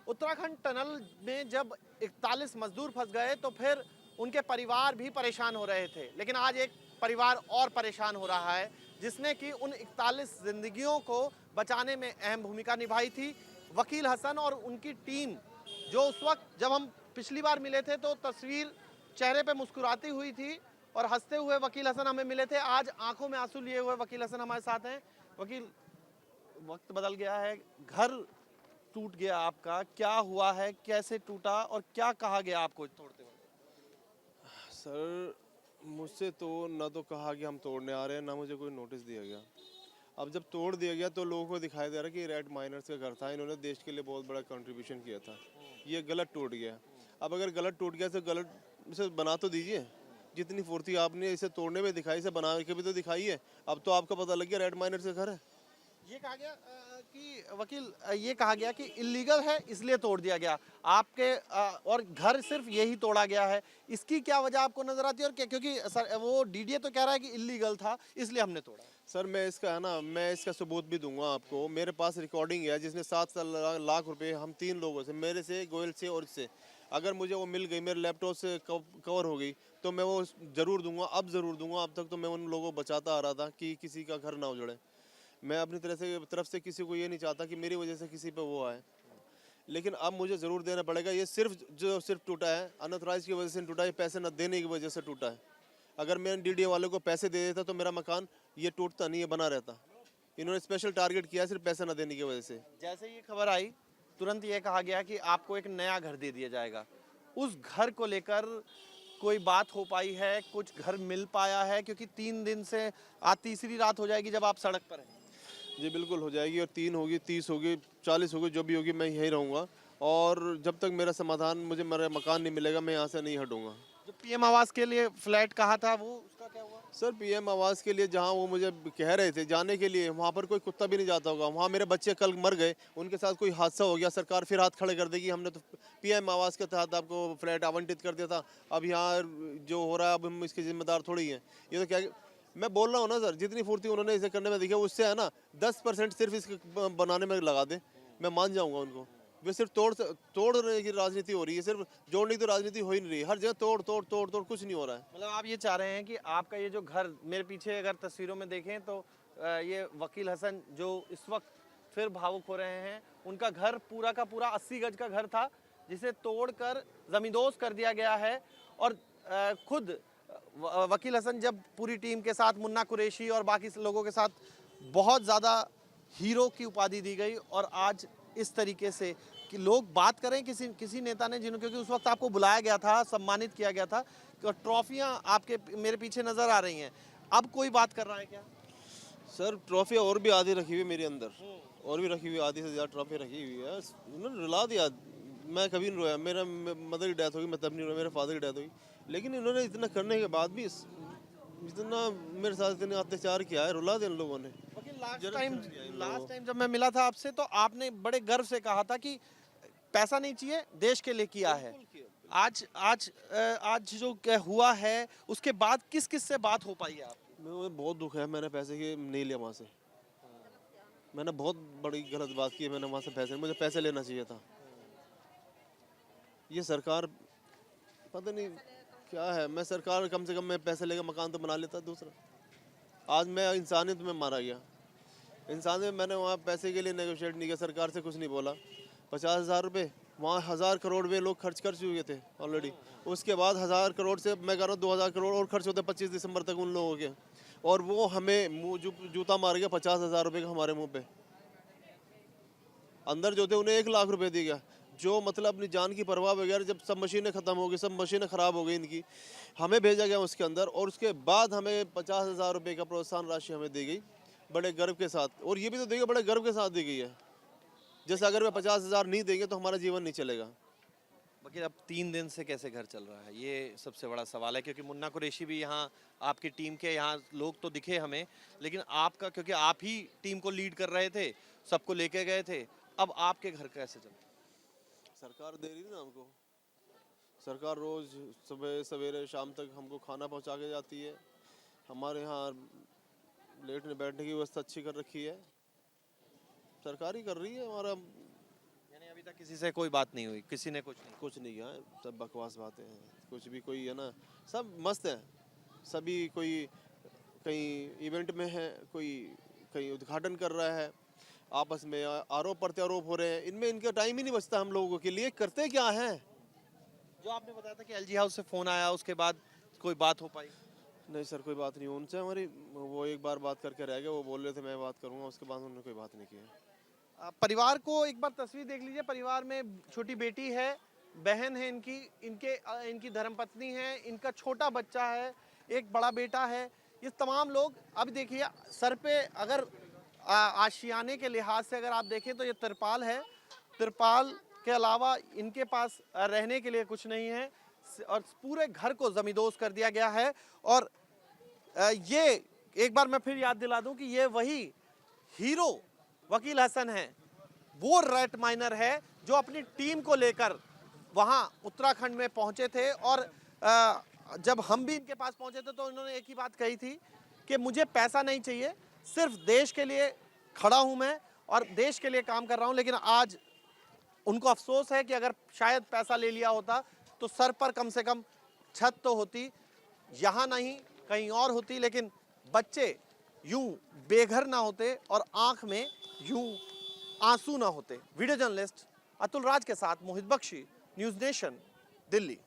Uttarakhand tunnel में जब 41 मजदूर फंस गए तो फिर उनके परिवार भी परेशान हो रहे थे, लेकिन आज एक परिवार और परेशान हो रहा है जिसने कि उन 41 जिंदगियों को बचाने में अहम भूमिका निभाई थी। वकील हसन और उनकी टीम, जो उस वक्त जब हम पिछली बार मिले थे तो तस्वीर चेहरे पे मुस्कुराती हुई थी और हंसते हुए वकील हसन हमें मिले थे, आज आंखों में आंसू लिए हुए वकील हसन हमारे साथ हैं। वकील, वक्त बदल गया है, घर टूट गया आपका, क्या हुआ है, कैसे टूटा और क्या कहा गया आपको तोड़ते वक्त? सर, मुझसे तो ना तो कहा कि हम तोड़ने आ रहे हैं, ना मुझे कोई नोटिस दिया गया। अब जब तोड़ दिया गया तो लोगों को दिखाई दे रहा है कि रेड माइनर्स का घर था, इन्होंने देश के लिए बहुत बड़ा कंट्रीब्यूशन किया था, ये गलत टूट गया। अब अगर गलत टूट गया तो गलत इसे बना तो दीजिए। जितनी फुर्ती आपने इसे तोड़ने में दिखाई, इसे बना के भी तो दिखाइए। अब तो आपको पता लग गया रेड माइनर्स का घर है। ये कहा गया कि वकील, ये कहा गया कि इलीगल है इसलिए तोड़ दिया गया आपके, और घर सिर्फ यही तोड़ा गया है, इसकी क्या वजह आपको नजर आती है? और क्या, क्योंकि सर वो डीडीए तो कह रहा है कि इलीगल था इसलिए हमने तोड़ा। सर, मैं इसका है ना, मैं इसका सबूत भी दूंगा आपको। मेरे पास रिकॉर्डिंग है जिसमें 7 लाख रुपए हम 3 लोगों से, मेरे से, गोयल से और इससे, अगर मुझे वो मिल गई, मेरे लैपटॉप से कवर हो गई तो मैं वो ज़रूर दूंगा। अब ज़रूर दूंगा। अब तक तो मैं उन लोगों को बचाता आ रहा था कि किसी का घर ना उजड़े। मैं अपनी तरफ से किसी को ये नहीं चाहता कि मेरी वजह से किसी पे वो आए, लेकिन अब मुझे ज़रूर देना पड़ेगा। ये सिर्फ टूटा है अनऑथराइज की वजह से टूटा है, पैसे न देने की वजह से टूटा है। अगर मैं डीडीए वाले को पैसे दे देता तो मेरा मकान ये टूटता नहीं, ये बना रहता। इन्होंने स्पेशल टारगेट किया सिर्फ पैसे न देने की वजह से। जैसे ये खबर आई तुरंत ये कहा गया कि आपको एक नया घर दे दिया जाएगा, उस घर को लेकर कोई बात हो पाई है, कुछ घर मिल पाया है? क्योंकि 3 दिन से आज तीसरी रात हो जाएगी जब आप सड़क पर हैं। जी बिल्कुल हो जाएगी, और 3 होगी, 30 होगी, 40 होगी, जो भी होगी मैं यहीं रहूँगा। और जब तक मेरा समाधान, मुझे मेरा मकान नहीं मिलेगा, मैं यहाँ से नहीं हटूँगा। जो पीएम आवास के लिए फ्लैट कहा था वो, उसका क्या हुआ? सर, पीएम आवास के लिए जहाँ वो मुझे कह रहे थे जाने के लिए, वहाँ पर कोई कुत्ता भी नहीं जाता होगा। वहाँ मेरे बच्चे कल मर गए, उनके साथ कोई हादसा हो गया, सरकार फिर हाथ खड़े कर देगी हमने तो पीएम आवास के तहत आपको फ्लैट आवंटित कर दिया था, अब यहाँ जो हो रहा है अब हम इसके जिम्मेदार थोड़ी हैं। ये तो क्या, मैं बोल रहा हूँ ना सर, जितनी फुर्ती उन्होंने इसे करने में दिखी उससे है ना 10% सिर्फ इसके बनाने में लगा दे, मैं मान जाऊँगा उनको। वे सिर्फ तोड़ने की राजनीति हो रही है, सिर्फ जोड़ने की तो राजनीति हो ही नहीं रही। हर जगह तोड़ तोड़ तोड़ तोड़, कुछ नहीं हो रहा है। मतलब आप ये चाह रहे हैं कि आपका ये जो घर, मेरे पीछे अगर तस्वीरों में देखें तो ये वकील हसन जो इस वक्त फिर भावुक हो रहे हैं, उनका घर पूरा का पूरा 80 गज का घर था जिसे तोड़कर जमींदोज कर दिया गया है। और खुद वकील हसन जब पूरी टीम के साथ, मुन्ना कुरैशी और बाकी लोगों के साथ, बहुत ज़्यादा हीरो की उपाधि दी गई, और आज इस तरीके से कि लोग बात करें किसी किसी नेता ने, जिन्होंने, क्योंकि उस वक्त आपको बुलाया गया था, सम्मानित किया गया था, और ट्रॉफियां आपके मेरे पीछे नजर आ रही हैं, अब कोई बात कर रहा है क्या? सर, ट्रॉफी और भी आधी रखी हुई है मेरे अंदर, और भी रखी हुई, आधी से ज़्यादा ट्रॉफी रखी हुई है। उन्होंने रुला दिया। मैं कभी नहीं रोया, मेरा मदर की डेथ होगी मैं तब नहीं रोया, मेरे फादर की डेथ हुई, लेकिन इन्होंने इतना करने के बाद भी इतना मेरे साथ इतने अत्याचार किया है, रुला दिया इन लोगों ने। वकील, लास्ट टाइम जब मैं मिला था आपसे तो आपने बड़े गर्व से कहा था कि पैसा नहीं चाहिए, देश के लिए किया है। आज आज आज जो हुआ है उसके बाद किस किस से बात हो पाई है आपकी? मुझे बहुत दुख है, मैंने पैसे की नहीं लिया वहाँ से। मैंने बहुत बड़ी गलत बात की है, मैंने वहाँ से पैसे, मुझे पैसे लेना चाहिए था। ये सरकार पता नहीं क्या है। मैं सरकार, कम से कम मैं पैसे लेकर मकान तो बना लेता दूसरा। आज मैं इंसानियत में मारा गया। इंसानियत में मैंने वहाँ पैसे के लिए नेगोशिएट नहीं किया, सरकार से कुछ नहीं बोला। 50,000 रुपये वहाँ 1000 करोड़ में लोग खर्च कर चुके थे ऑलरेडी। उसके बाद 1000 करोड़ से मैं कह रहा हूँ 2000 करोड़ और खर्च होते 25 दिसंबर तक उन लोगों के, और वो हमें मुँह जूता मार गया 50,000 रुपये का हमारे मुँह पे। अंदर जो थे उन्हें 1 लाख रुपए दिया गया, जो मतलब अपनी जान की परवाह वगैरह, जब सब मशीनें ख़त्म हो गई, सब मशीनें ख़राब हो गई इनकी, हमें भेजा गया उसके अंदर, और उसके बाद हमें 50,000 रुपये का प्रोत्साहन राशि हमें दी गई बड़े गर्व के साथ। और ये भी तो देखिए बड़े गर्व के साथ दी गई है, जैसे अगर वे 50,000 नहीं देंगे तो हमारा जीवन नहीं चलेगा। वकील, अब 3 दिन से कैसे घर चल रहा है, ये सबसे बड़ा सवाल है। क्योंकि मुन्ना कुरैशी भी यहाँ, आपकी टीम के यहाँ लोग तो दिखे हमें, लेकिन आपका, क्योंकि आप ही टीम को लीड कर रहे थे, सबको लेके गए थे, अब आपके घर कैसे चल रहा है? सरकार दे रही है ना हमको, सरकार रोज़ सुबह सवेरे शाम तक हमको खाना पहुंचा के जाती है। हमारे यहाँ लेटने बैठने की व्यवस्था अच्छी कर रखी है, सरकार ही कर रही है हमारा। यानी अभी था किसी से, कोई बात नहीं हुई, किसी ने कुछ नहीं? कुछ नहीं किया, सब बकवास बातें हैं, कुछ भी कोई है ना, सब मस्त है सभी। कोई कहीं इवेंट में है, कोई कहीं उद्घाटन कर रहा है, आपस में आरोप प्रत्यारोप हो रहे हैं, इनमें इनका टाइम ही नहीं बचता हम लोगों के लिए। करते क्या हैं? जो आपने बताया था कि एलजी हाउस से फोन आया, उसके बाद कोई बात हो पाई? नहीं सर, कोई बात नहीं उनसे हमारी। वो एक बार बात करके रह गए, वो बोल रहे थे मैं बात करूंगा, उसके बाद उन्होंने कोई बात नहीं की। परिवार को एक बार तस्वीर देख लीजिए। परिवार में छोटी बेटी है, बहन है इनकी, इनकी धर्मपत्नी है, इनका छोटा बच्चा है, एक बड़ा बेटा है। ये तमाम लोग, अब देखिए सर पे अगर आशियाने के लिहाज से अगर आप देखें तो ये तिरपाल है, तिरपाल के अलावा इनके पास रहने के लिए कुछ नहीं है और पूरे घर को जमींदोज कर दिया गया है। और ये एक बार मैं फिर याद दिला दूं कि ये वही हीरो वकील हसन है, वो रेट माइनर है जो अपनी टीम को लेकर वहां उत्तराखंड में पहुंचे थे। और जब हम भी इनके पास पहुंचे थे तो इन्होंने एक ही बात कही थी कि मुझे पैसा नहीं चाहिए, सिर्फ देश के लिए खड़ा हूं मैं और देश के लिए काम कर रहा हूं। लेकिन आज उनको अफसोस है कि अगर शायद पैसा ले लिया होता तो सर पर कम से कम छत तो होती, यहाँ नहीं कहीं और होती, लेकिन बच्चे यूं बेघर ना होते और आंख में यूं आंसू ना होते। वीडियो जर्नलिस्ट अतुल राज के साथ मोहित बख्शी, न्यूज़ नेशन, दिल्ली।